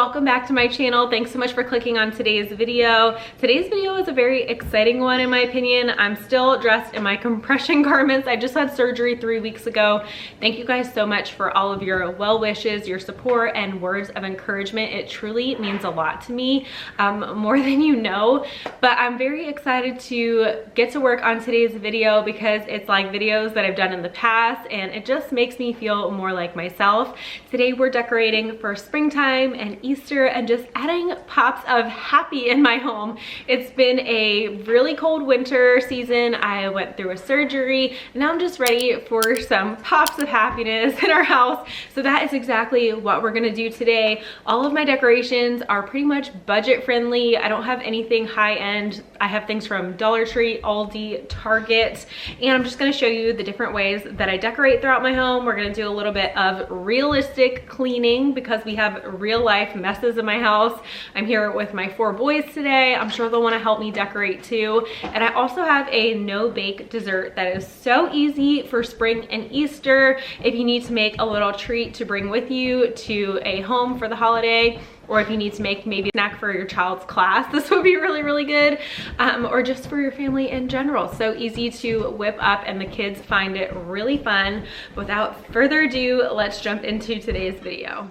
welcome back to my channel. Thanks so much for clicking on today's video. Today's video is a very exciting one in my opinion. I'm still dressed in my compression garments. I just had surgery 3 weeks ago. Thank you guys so much for all of your well wishes, your support, and words of encouragement. It truly means a lot to me, more than you know. But I'm very excited to get to work on today's video because it's like videos that I've done in the past, and it just makes me feel more like myself. Today we're decorating for springtime and Easter and just adding pops of happy in my home. It's been a really cold winter season. I went through a surgery and now I'm just ready for some pops of happiness in our house. So that is exactly what we're gonna do today. All of my decorations are pretty much budget friendly. I don't have anything high end. I have things from Dollar Tree, Aldi, Target, and I'm just gonna show you the different ways that I decorate throughout my home. We're gonna do a little bit of realistic cleaning because we have real life messes in my house. I'm here with my 4 boys today. I'm sure they'll want to help me decorate too. And I also have a no bake dessert that is so easy for spring and Easter if you need to make a little treat to bring with you to a home for the holiday, or if you need to make maybe a snack for your child's class. This would be really, really good. Or just for your family in general. So easy to whip up and the kids find it really fun. Without further ado, let's jump into today's video.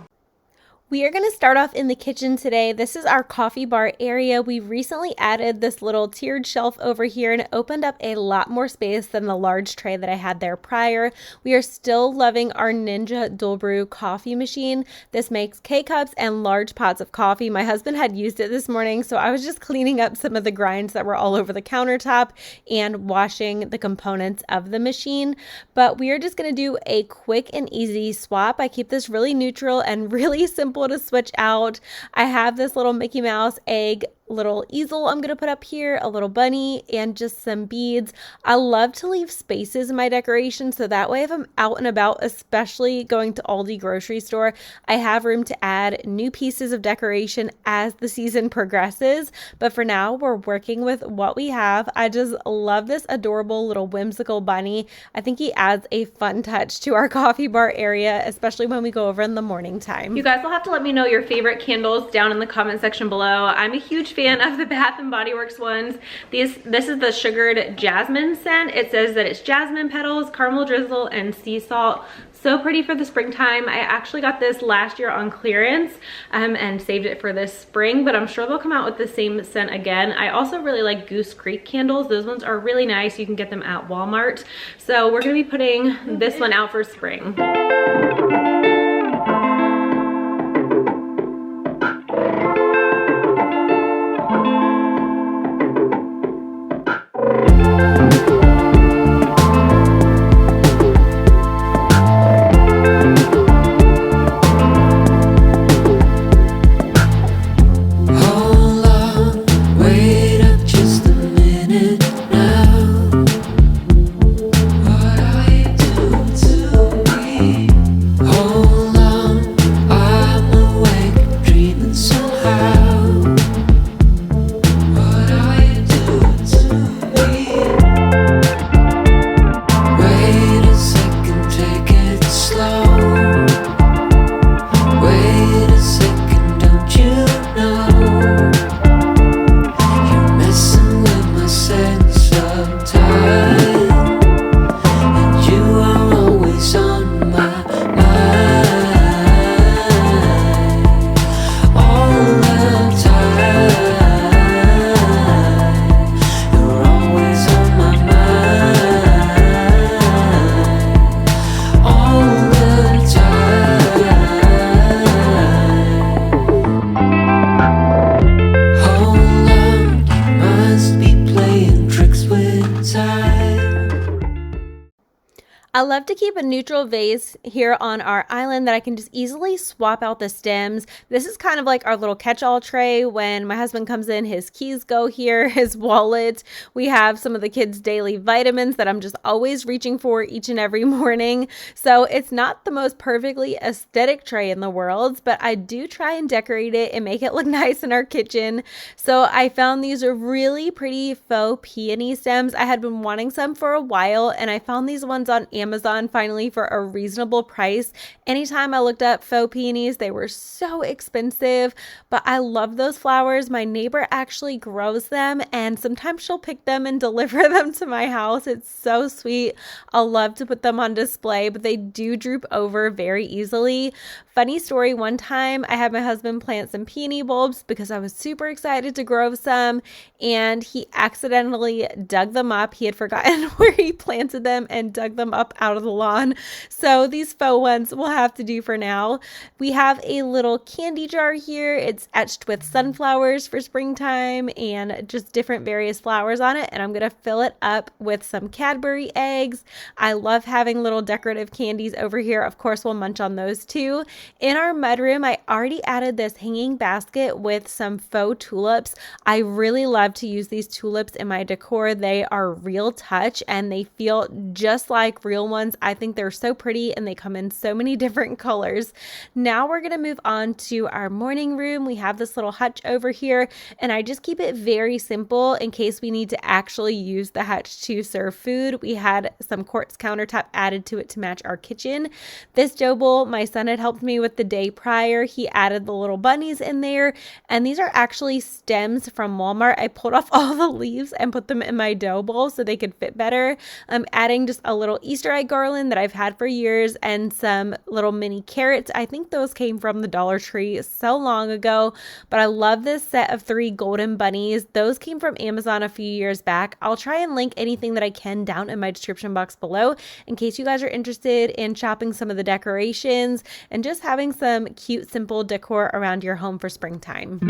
We are going to start off in the kitchen today. This is our coffee bar area. We recently added this little tiered shelf over here and it opened up a lot more space than the large tray that I had there prior. We are still loving our Ninja Dual Brew coffee machine. This makes K-cups and large pots of coffee. My husband had used it this morning, so I was just cleaning up some of the grinds that were all over the countertop and washing the components of the machine. But we are just going to do a quick and easy swap. I keep this really neutral and really simple to switch out. I have this little Mickey Mouse egg little easel I'm gonna put up here, a little bunny, and just some beads. I love to leave spaces in my decorations so that way if I'm out and about, especially going to Aldi grocery store, I have room to add new pieces of decoration as the season progresses. But for now, we're working with what we have. I just love this adorable little whimsical bunny. I think he adds a fun touch to our coffee bar area, especially when we go over in the morning time. You guys will have to let me know your favorite candles down in the comment section below. I'm a huge fan of the Bath & Body Works ones. This is the sugared jasmine scent. It says that it's jasmine petals, caramel drizzle, and sea salt. So pretty for the springtime. I actually got this last year on clearance and saved it for this spring, but I'm sure they'll come out with the same scent again. I also really like Goose Creek candles. Those ones are really nice. You can get them at Walmart. So we're gonna be putting this one out for spring. I love to keep a neutral vase here on our island that I can just easily swap out the stems. This is kind of like our little catch-all tray. When my husband comes in, his keys go here, his wallet. We have some of the kids' daily vitamins that I'm just always reaching for each and every morning. So it's not the most perfectly aesthetic tray in the world, but I do try and decorate it and make it look nice in our kitchen. So I found these are really pretty faux peony stems. I had been wanting some for a while, and I found these ones on Amazon Amazon finally for a reasonable price. Anytime I looked up faux peonies, they were so expensive, but I love those flowers. My neighbor actually grows them, and sometimes she'll pick them and deliver them to my house. It's so sweet. I'll love to put them on display, but they do droop over very easily. Funny story, one time I had my husband plant some peony bulbs because I was super excited to grow some, and he accidentally dug them up. He had forgotten where he planted them and dug them up out of the lawn. So these faux ones will have to do for now. We have a little candy jar here. It's etched with sunflowers for springtime and just different various flowers on it. And I'm going to fill it up with some Cadbury eggs. I love having little decorative candies over here. Of course, we'll munch on those too. In our mudroom, I already added this hanging basket with some faux tulips. I really love to use these tulips in my decor. They are real touch and they feel just like real ones. I think they're so pretty and they come in so many different colors. Now we're going to move on to our morning room. We have this little hutch over here, and I just keep it very simple in case we need to actually use the hutch to serve food. We had some quartz countertop added to it to match our kitchen. This dough bowl, my son had helped me with the day prior. He added the little bunnies in there, and these are actually stems from Walmart. I pulled off all the leaves and put them in my dough bowl so they could fit better. I'm adding just a little Easter egg garland that I've had for years and some little mini carrots. I think those came from the Dollar Tree so long ago, but I love this set of 3 golden bunnies. Those came from Amazon a few years back. I'll try and link anything that I can down in my description box below in case you guys are interested in shopping some of the decorations and just having some cute, simple decor around your home for springtime.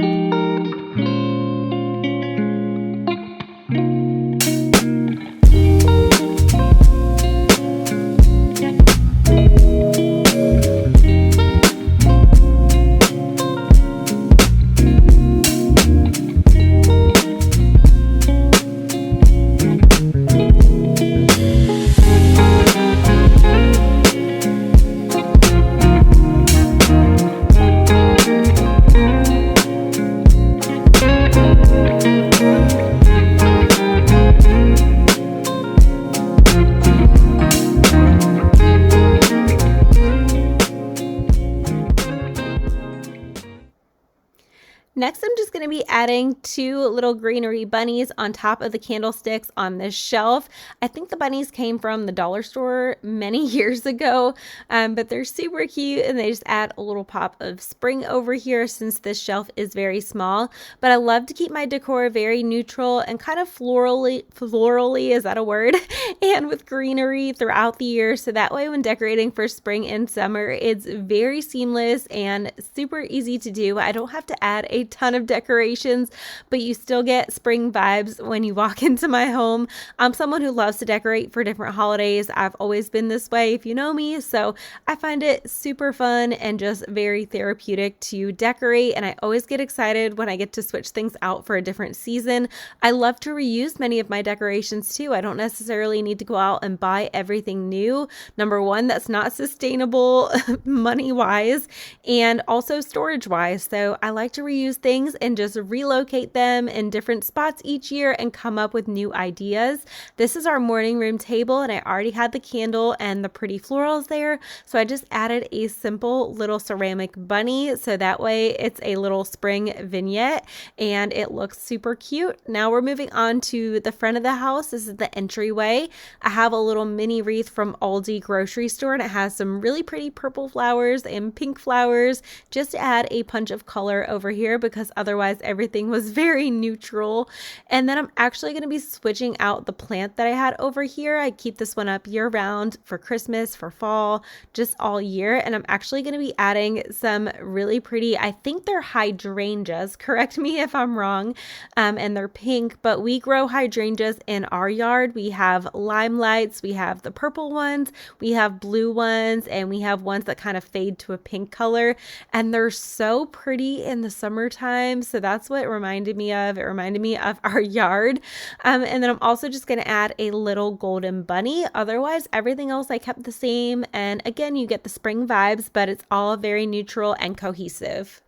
Next, I'm just going to be adding 2 little greenery bunnies on top of the candlesticks on this shelf. I think the bunnies came from the dollar store many years ago, but they're super cute, and they just add a little pop of spring over here since this shelf is very small. But I love to keep my decor very neutral and kind of florally, is that a word? And with greenery throughout the year, so that way when decorating for spring and summer, it's very seamless and super easy to do. I don't have to add a ton of decorations, but you still get spring vibes when you walk into my home. I'm someone who loves to decorate for different holidays. I've always been this way if you know me, so I find it super fun and just very therapeutic to decorate, and I always get excited when I get to switch things out for a different season. I love to reuse many of my decorations too. I don't necessarily need to go out and buy everything new. Number one, that's not sustainable money-wise and also storage-wise, so I like to reuse things and just relocate them in different spots each year and come up with new ideas. This is our morning room table, and I already had the candle and the pretty florals there, so I just added a simple little ceramic bunny, so that way it's a little spring vignette and it looks super cute. Now we're moving on to the front of the house. This is the entryway. I have a little mini wreath from Aldi grocery store, and it has some really pretty purple flowers and pink flowers just to add a punch of color over here, because otherwise everything was very neutral. And then I'm actually going to be switching out the plant that I had over here. I keep this one up year round for Christmas, for fall, just all year. And I'm actually going to be adding some really pretty, I think they're hydrangeas, correct me if I'm wrong, and they're pink, but we grow hydrangeas in our yard. We have limelights, we have the purple ones, we have blue ones, and we have ones that kind of fade to a pink color, and they're so pretty in the summertime. So that's what it reminded me of. It reminded me of our yard. And then I'm also just going to add a little golden bunny. Otherwise, everything else I kept the same. And again, you get the spring vibes, but it's all very neutral and cohesive.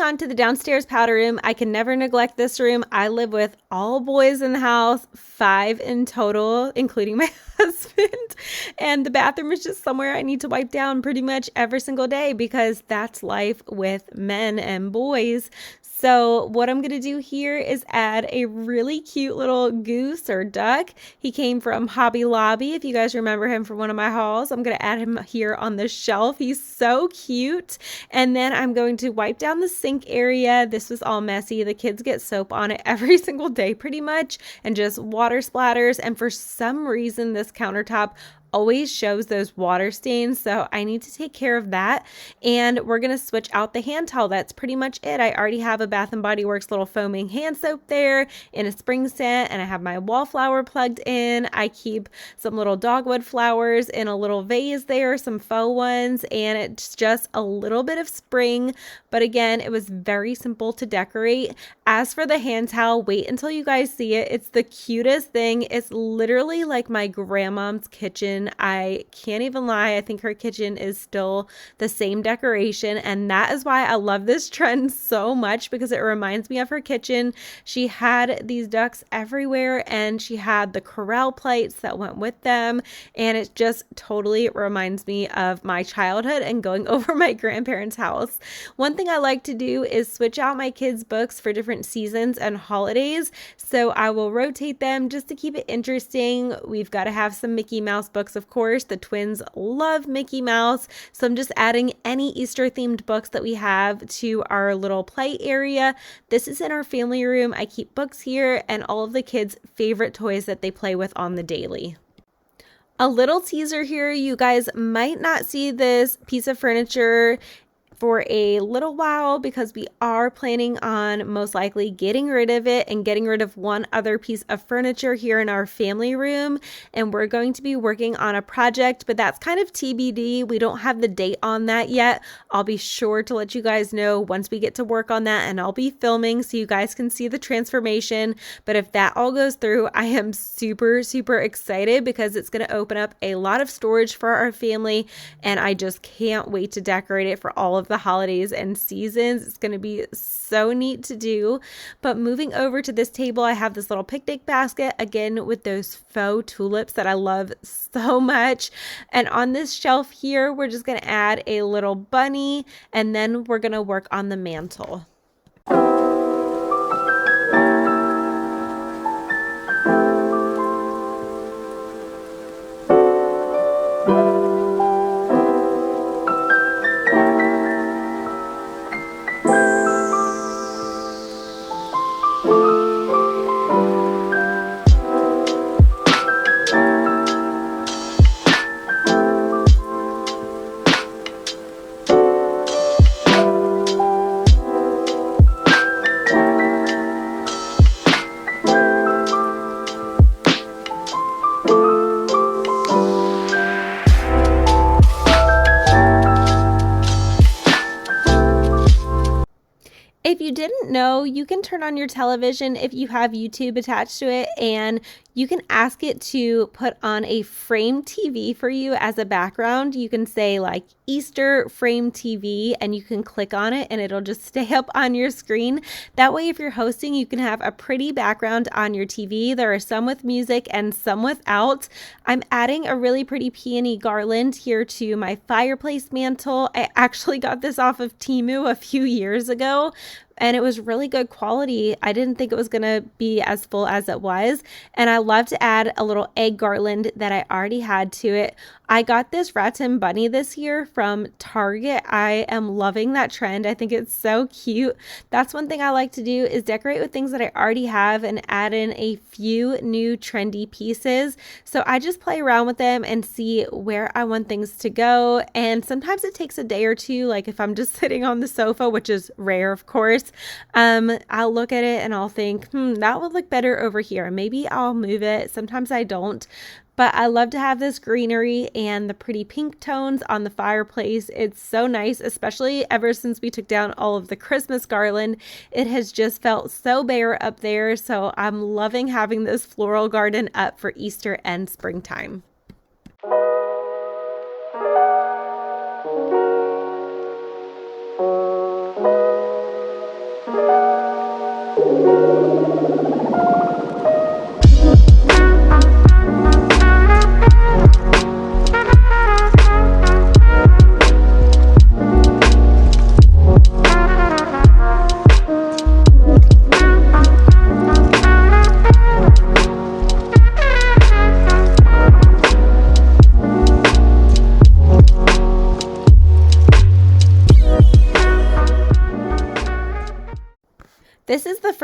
on to the downstairs powder room. I can never neglect this room. I live with all boys in the house, 5 in total, including my husband. And the bathroom is just somewhere I need to wipe down pretty much every single day because that's life with men and boys. So what I'm going to do here is add a really cute little goose or duck. He came from Hobby Lobby. If you guys remember him from one of my hauls, I'm going to add him here on the shelf. He's so cute. And then I'm going to wipe down the sink area. This was all messy. The kids get soap on it every single day pretty much, and just water splatters. And for some reason, this countertop always shows those water stains, so I need to take care of that. And we're gonna switch out the hand towel. That's pretty much it. I already have a Bath and Body Works little foaming hand soap there in a spring scent, and I have my wallflower plugged in. I keep some little dogwood flowers in a little vase there, some faux ones, and it's just a little bit of spring, but again, it was very simple to decorate. As for the hand towel, wait until you guys see it. It's the cutest thing. It's literally like my grandmom's kitchen. I can't even lie. I think her kitchen is still the same decoration, and that is why I love this trend so much, because it reminds me of her kitchen. She had these ducks everywhere, and she had the corral plates that went with them, and it just totally reminds me of my childhood and going over my grandparents' house. One thing I like to do is switch out my kids' books for different seasons and holidays, so I will rotate them just to keep it interesting. We've got to have some Mickey Mouse books, of course. The twins love Mickey Mouse, so I'm just adding any Easter themed books that we have to our little play area. This is in our family room. I keep books here and all of the kids' favorite toys that they play with on the daily. A little teaser here, you guys might not see this piece of furniture for a little while because we are planning on most likely getting rid of it and getting rid of one other piece of furniture here in our family room. And we're going to be working on a project, but that's kind of TBD. We don't have the date on that yet. I'll be sure to let you guys know once we get to work on that, and I'll be filming so you guys can see the transformation. But if that all goes through, I am super, super excited because it's going to open up a lot of storage for our family, and I just can't wait to decorate it for all of the holidays and seasons. It's going to be so neat to do. But moving over to this table, I have this little picnic basket again with those faux tulips that I love so much. And on this shelf here, we're just going to add a little bunny, and then we're going to work on the mantle. If you didn't know, you can turn on your television if you have YouTube attached to it, and you can ask it to put on a frame TV for you as a background. You can say like Easter frame TV, and you can click on it and it'll just stay up on your screen. That way, if you're hosting, you can have a pretty background on your TV. There are some with music and some without. I'm adding a really pretty peony garland here to my fireplace mantle. I actually got this off of Temu a few years ago, and it was really good quality. I didn't think it was gonna be as full as it was. And I love to add a little egg garland that I already had to it. I got this Rattan bunny this year from Target. I am loving that trend. I think it's so cute. That's one thing I like to do, is decorate with things that I already have and add in a few new trendy pieces. So I just play around with them and see where I want things to go. And sometimes it takes a day or two, like if I'm just sitting on the sofa, which is rare, of course. I'll look at it and I'll think, that would look better over here. Maybe I'll move it. Sometimes I don't. But I love to have this greenery and the pretty pink tones on the fireplace. It's so nice, especially ever since we took down all of the Christmas garland. It has just felt so bare up there. So I'm loving having this floral garden up for Easter and springtime.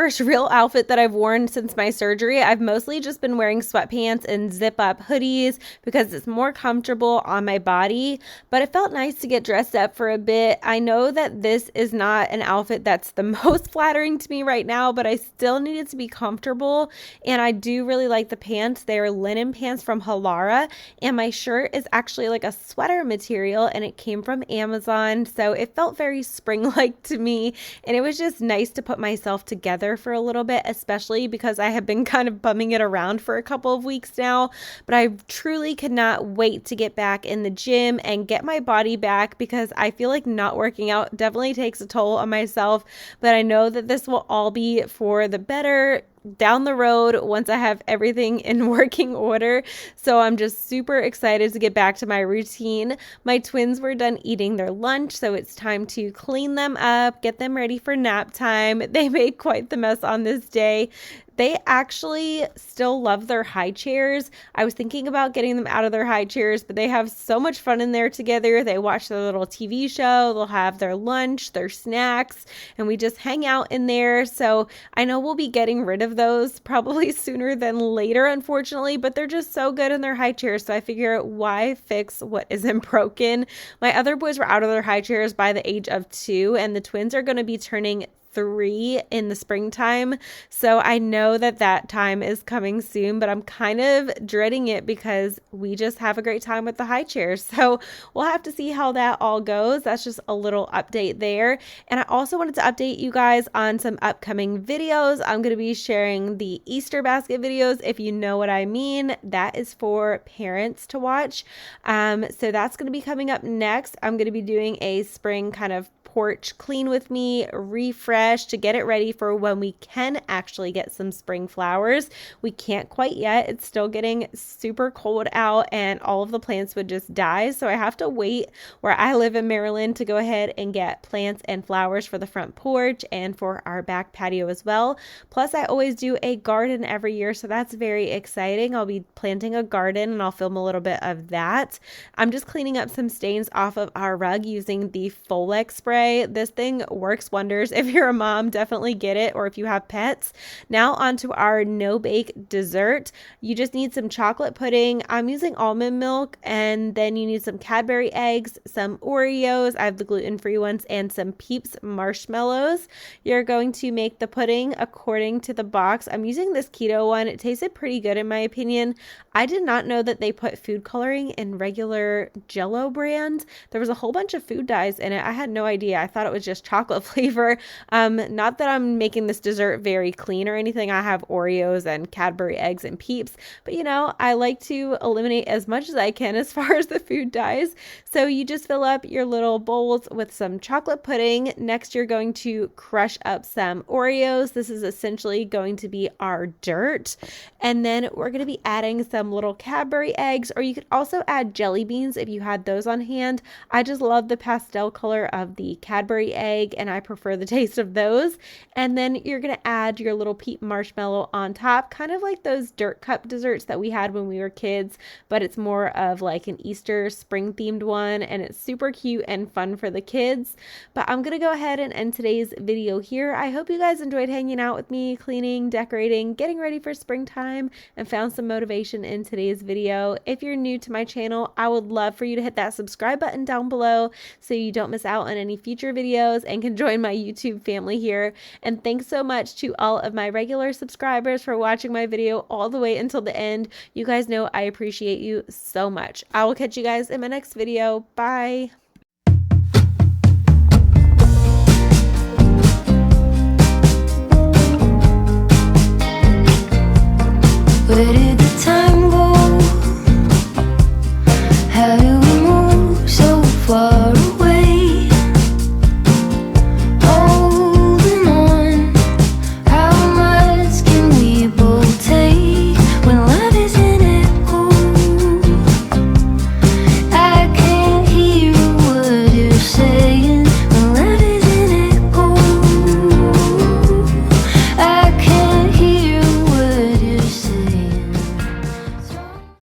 first real outfit that I've worn since my surgery. I've mostly just been wearing sweatpants and zip up hoodies because it's more comfortable on my body, but it felt nice to get dressed up for a bit. I know that this is not an outfit that's the most flattering to me right now, but I still needed to be comfortable, and I do really like the pants. They are linen pants from Halara, and my shirt is actually like a sweater material, and it came from Amazon, so it felt very spring-like to me, and it was just nice to put myself together for a little bit, especially because I have been kind of bumming it around for a couple of weeks now. But I truly could not wait to get back in the gym and get my body back, because I feel like not working out definitely takes a toll on myself, but I know that this will all be for the better down the road once I have everything in working order. So I'm just super excited to get back to my routine. My twins were done eating their lunch, so it's time to clean them up, get them ready for nap time. They made quite the mess on this day. They actually still love their high chairs. I was thinking about getting them out of their high chairs, but they have so much fun in there together. They watch their little TV show, they'll have their lunch, their snacks, and we just hang out in there. So I know we'll be getting rid of those probably sooner than later, unfortunately, but they're just so good in their high chairs. So I figure, why fix what isn't broken? My other boys were out of their high chairs by the age of 2, and the twins are going to be turning 3 in the springtime. So I know that that time is coming soon, but I'm kind of dreading it because we just have a great time with the high chairs. So we'll have to see how that all goes. That's just a little update there. And I also wanted to update you guys on some upcoming videos. I'm going to be sharing the Easter basket videos, if you know what I mean. That is for parents to watch. So that's going to be coming up next. I'm going to be doing a spring kind of porch clean with me refresh to get it ready for when we can actually get some spring flowers. We can't quite yet. It's still getting super cold out and all of the plants would just die. So I have to wait where I live in Maryland to go ahead and get plants and flowers for the front porch and for our back patio as well. Plus I always do a garden every year, so that's very exciting. I'll be planting a garden and I'll film a little bit of that. I'm just cleaning up some stains off of our rug using the Folex spray. This thing works wonders. If you're a mom, definitely get it, or if you have pets. Now onto our no-bake dessert. You just need some chocolate pudding. I'm using almond milk, and then you need some Cadbury eggs, some Oreos, I have the gluten-free ones, and some Peeps marshmallows. You're going to make the pudding according to the box. I'm using this keto one. It tasted pretty good in my opinion. I did not know that they put food coloring in regular Jell-O brand. There was a whole bunch of food dyes in it. I had no idea. I thought it was just chocolate flavor. Not that I'm making this dessert very clean or anything. I have Oreos and Cadbury eggs and Peeps, but you know, I like to eliminate as much as I can as far as the food dyes. So you just fill up your little bowls with some chocolate pudding. Next, you're going to crush up some Oreos. This is essentially going to be our dirt. And then we're going to be adding some little Cadbury eggs, or you could also add jelly beans if you had those on hand. I just love the pastel color of the Cadbury egg, and I prefer the taste of those. And then you're going to add your little Peep marshmallow on top, kind of like those dirt cup desserts that we had when we were kids, but it's more of like an Easter spring themed one, and it's super cute and fun for the kids. But I'm going to go ahead and end today's video here. I hope you guys enjoyed hanging out with me, cleaning, decorating, getting ready for springtime, and found some motivation in today's video. If you're new to my channel, I would love for you to hit that subscribe button down below so you don't miss out on any future videos and can join my YouTube family here. And thanks so much to all of my regular subscribers for watching my video all the way until the end. You guys know I appreciate you so much. I will catch you guys in my next video. Bye.